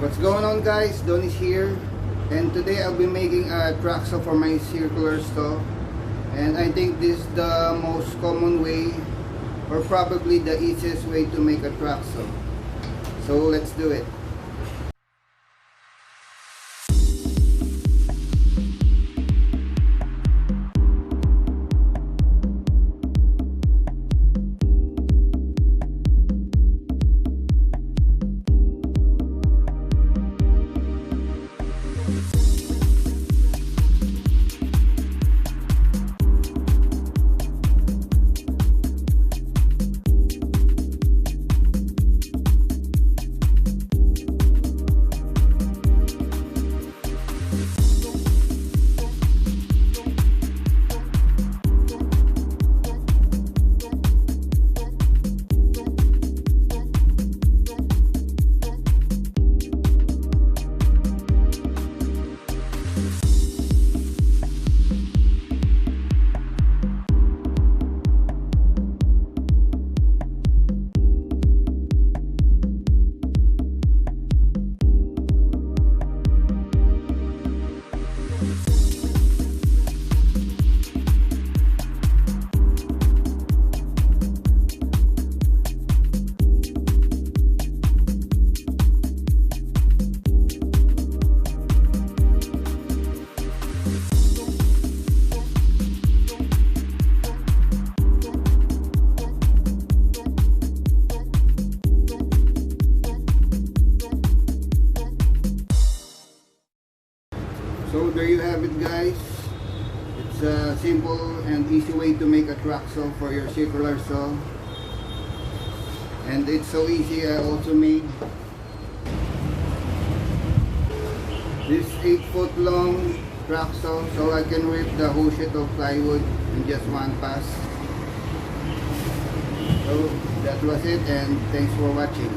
What's going on, guys? Don is here, and today I'll be making a track saw for my circular saw. And I think this is the most common way, or probably the easiest way to make a track saw. So let's do it. So there you have it, guys. It's a simple and easy way to make a track saw for your circular saw. And it's so easy, I also made this 8-foot long track saw so I can rip the whole sheet of plywood in just one pass. So that was it, and thanks for watching.